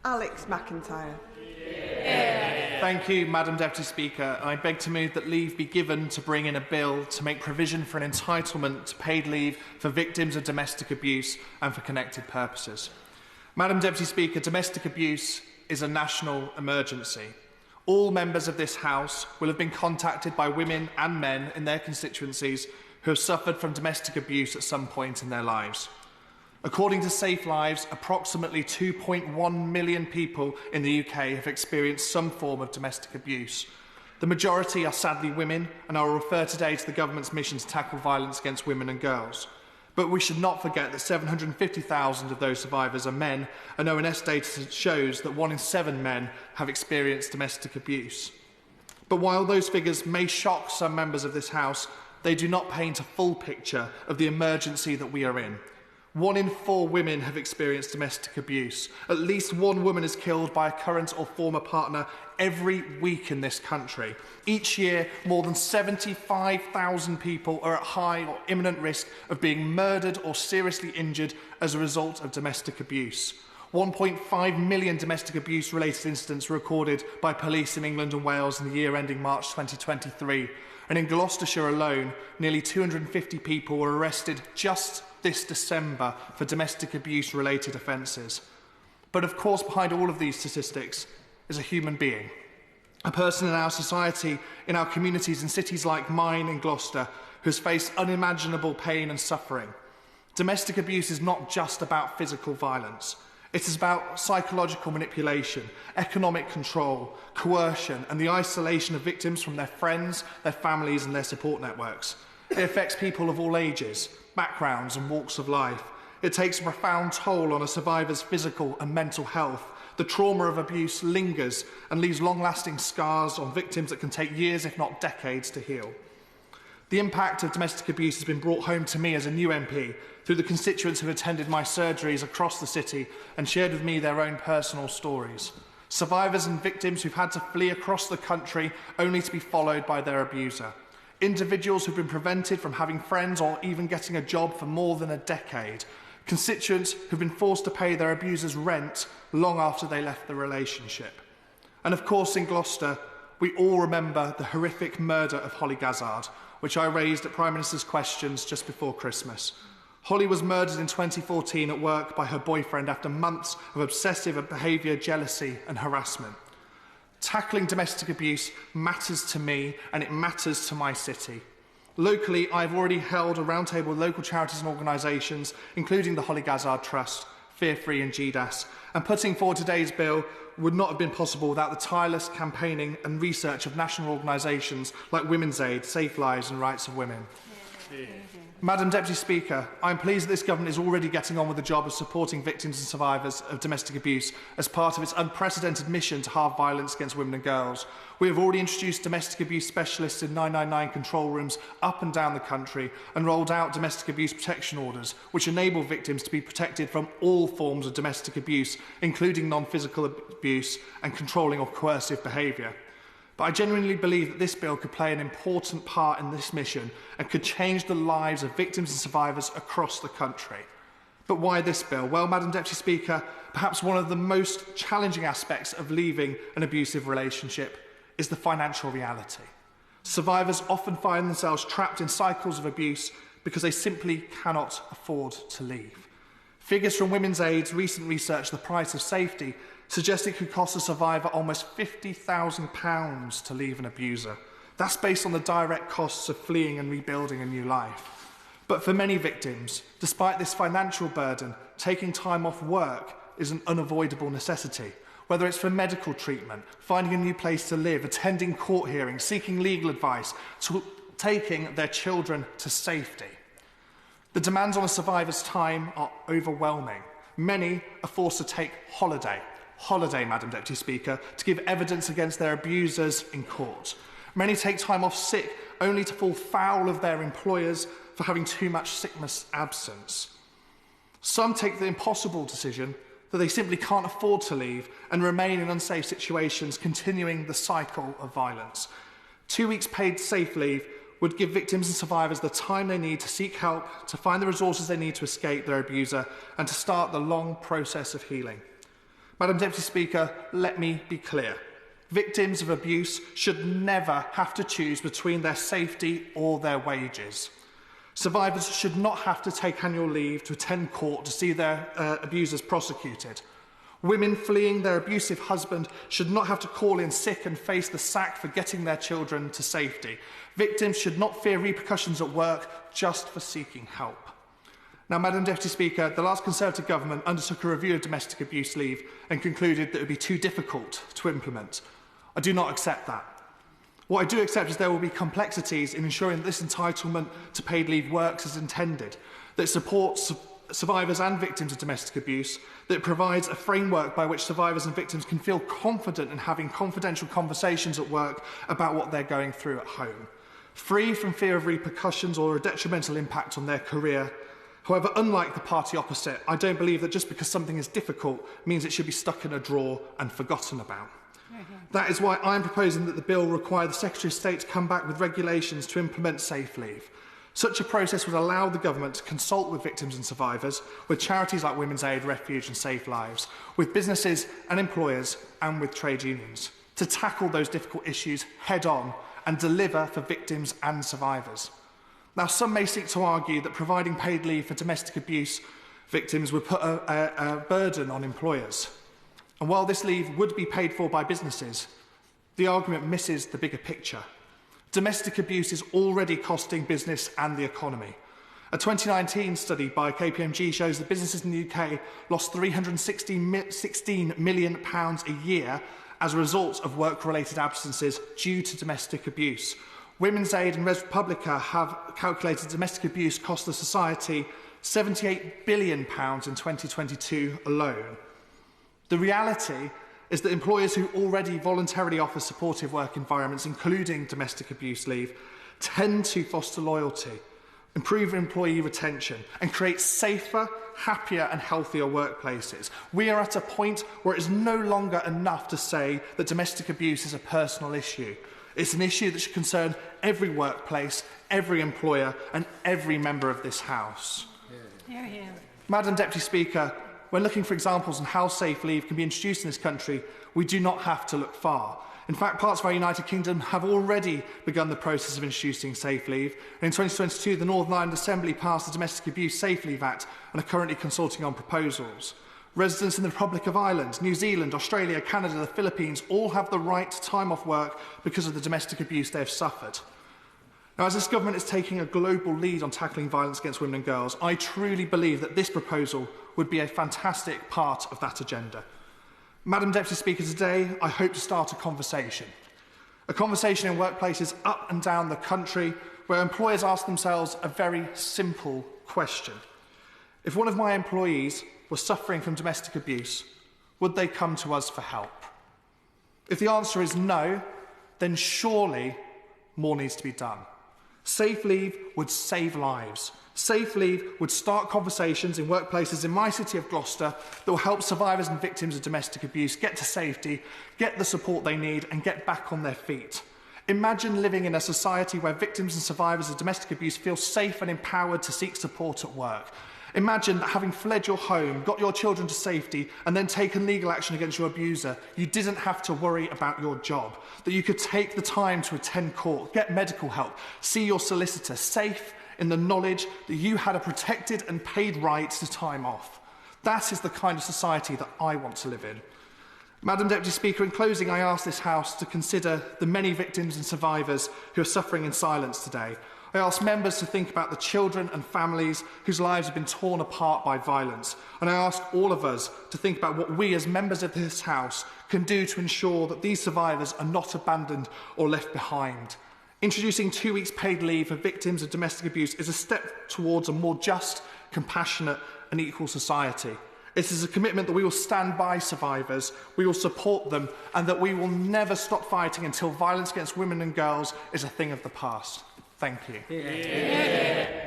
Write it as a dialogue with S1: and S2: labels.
S1: Alex McIntyre.
S2: Thank you, Madam Deputy Speaker. I beg to move that leave be given to bring in a bill to make provision for an entitlement to paid leave for victims of domestic abuse and for connected purposes. Madam Deputy Speaker, domestic abuse is a national emergency. All members of this House will have been contacted by women and men in their constituencies who have suffered from domestic abuse at some point in their lives. According to Safe Lives, approximately 2.1 million people in the UK have experienced some form of domestic abuse. The majority are sadly women, and I will refer today to the government's mission to tackle violence against women and girls. But we should not forget that 750,000 of those survivors are men, and ONS data shows that 1 in 7 men have experienced domestic abuse. But while those figures may shock some members of this House, they do not paint a full picture of the emergency that we are in. 1 in 4 women have experienced domestic abuse. At least 1 woman is killed by a current or former partner every week in this country. Each year, more than 75,000 people are at high or imminent risk of being murdered or seriously injured as a result of domestic abuse. 1.5 million domestic abuse-related incidents were recorded by police in England and Wales in the year ending March 2023. And in Gloucestershire alone, nearly 250 people were arrested just this December for domestic abuse-related offences. But of course, behind all of these statistics is a human being, a person in our society, in our communities, in cities like mine in Gloucester, who has faced unimaginable pain and suffering. Domestic abuse is not just about physical violence. It is about psychological manipulation, economic control, coercion, and the isolation of victims from their friends, their families, and their support networks. It affects people of all ages, backgrounds, and walks of life. It takes a profound toll on a survivor's physical and mental health. The trauma of abuse lingers and leaves long-lasting scars on victims that can take years, if not decades, to heal. The impact of domestic abuse has been brought home to me as a new MP through the constituents who attended my surgeries across the city and shared with me their own personal stories. Survivors and victims who've had to flee across the country only to be followed by their abuser. Individuals who've been prevented from having friends or even getting a job for more than a decade. Constituents who've been forced to pay their abusers rent long after they left the relationship. And of course, in Gloucester, we all remember the horrific murder of Holly Gazzard, which I raised at Prime Minister's Questions just before Christmas. Holly was murdered in 2014 at work by her boyfriend after months of obsessive behaviour, jealousy and harassment. Tackling domestic abuse matters to me and it matters to my city. Locally, I've already held a roundtable with local charities and organisations, including the Holly Gazzard Trust, Fear Free and GDAS, and putting forward today's bill would not have been possible without the tireless campaigning and research of national organisations like Women's Aid, Safe Lives and Rights of Women. Yeah. Madam Deputy Speaker, I am pleased that this government is already getting on with the job of supporting victims and survivors of domestic abuse as part of its unprecedented mission to halve violence against women and girls. We have already introduced domestic abuse specialists in 999 control rooms up and down the country and rolled out domestic abuse protection orders, which enable victims to be protected from all forms of domestic abuse, including non-physical abuse and controlling or coercive behaviour. But I genuinely believe that this bill could play an important part in this mission and could change the lives of victims and survivors across the country. But why this bill? Well, Madam Deputy Speaker, perhaps one of the most challenging aspects of leaving an abusive relationship is the financial reality. Survivors often find themselves trapped in cycles of abuse because they simply cannot afford to leave. Figures from Women's Aid's recent research, The Price of Safety, suggest it could cost a survivor almost £50,000 to leave an abuser. That's based on the direct costs of fleeing and rebuilding a new life. But for many victims, despite this financial burden, taking time off work is an unavoidable necessity. Whether it's for medical treatment, finding a new place to live, attending court hearings, seeking legal advice, taking their children to safety. The demands on a survivor's time are overwhelming. Many are forced to take holiday, Madam Deputy Speaker, to give evidence against their abusers in court. Many take time off sick only to fall foul of their employers for having too much sickness absence. Some take the impossible decision that they simply can't afford to leave and remain in unsafe situations, continuing the cycle of violence. 2 weeks paid safe leave would give victims and survivors the time they need to seek help, to find the resources they need to escape their abuser, and to start the long process of healing. Madam Deputy Speaker, let me be clear. Victims of abuse should never have to choose between their safety or their wages. Survivors should not have to take annual leave to attend court to see their abusers prosecuted. Women fleeing their abusive husband should not have to call in sick and face the sack for getting their children to safety. Victims should not fear repercussions at work just for seeking help. Now, Madam Deputy Speaker, the last Conservative government undertook a review of domestic abuse leave and concluded that it would be too difficult to implement. I do not accept that. What I do accept is there will be complexities in ensuring that this entitlement to paid leave works as intended, that it supports survivors and victims of domestic abuse, that it provides a framework by which survivors and victims can feel confident in having confidential conversations at work about what they're going through at home, free from fear of repercussions or a detrimental impact on their career. However, unlike the party opposite, I don't believe that just because something is difficult means it should be stuck in a drawer and forgotten about. That is why I am proposing that the bill require the Secretary of State to come back with regulations to implement safe leave. Such a process would allow the government to consult with victims and survivors, with charities like Women's Aid, Refuge and Save Lives, with businesses and employers and with trade unions, to tackle those difficult issues head on and deliver for victims and survivors. Now, some may seek to argue that providing paid leave for domestic abuse victims would put a burden on employers. And while this leave would be paid for by businesses, the argument misses the bigger picture. Domestic abuse is already costing business and the economy. A 2019 study by KPMG shows that businesses in the UK lost £316 million a year as a result of work-related absences due to domestic abuse. Women's Aid and Res Publica have calculated domestic abuse cost the society £78 billion in 2022 alone. The reality is that employers who already voluntarily offer supportive work environments, including domestic abuse leave, tend to foster loyalty, improve employee retention, and create safer, happier and healthier workplaces. We are at a point where it is no longer enough to say that domestic abuse is a personal issue. It's an issue that should concern every workplace, every employer and every member of this House.
S1: Hear, hear.
S2: Madam Deputy Speaker, when looking for examples on how safe leave can be introduced in this country, we do not have to look far. In fact, parts of our United Kingdom have already begun the process of introducing safe leave. And in 2022, the Northern Ireland Assembly passed the Domestic Abuse Safe Leave Act and are currently consulting on proposals. Residents in the Republic of Ireland, New Zealand, Australia, Canada, the Philippines all have the right to time off work because of the domestic abuse they have suffered. Now, as this government is taking a global lead on tackling violence against women and girls, I truly believe that this proposal would be a fantastic part of that agenda. Madam Deputy Speaker, today I hope to start a conversation in workplaces up and down the country where employers ask themselves a very simple question. If one of my employees was suffering from domestic abuse, would they come to us for help? If the answer is no, then surely more needs to be done. Safe leave would save lives. Safe leave would start conversations in workplaces in my city of Gloucester that will help survivors and victims of domestic abuse get to safety, get the support they need and get back on their feet. Imagine living in a society where victims and survivors of domestic abuse feel safe and empowered to seek support at work. Imagine that having fled your home, got your children to safety and then taken legal action against your abuser, you didn't have to worry about your job, that you could take the time to attend court, get medical help, see your solicitor, safe in the knowledge that you had a protected and paid right to time off. That is the kind of society that I want to live in. Madam Deputy Speaker, in closing, I ask this House to consider the many victims and survivors who are suffering in silence today. I ask members to think about the children and families whose lives have been torn apart by violence. And I ask all of us to think about what we as members of this House can do to ensure that these survivors are not abandoned or left behind. Introducing 2 weeks paid leave for victims of domestic abuse is a step towards a more just, compassionate and equal society. It is a commitment that we will stand by survivors, we will support them, and that we will never stop fighting until violence against women and girls is a thing of the past. Thank you.
S1: Yeah.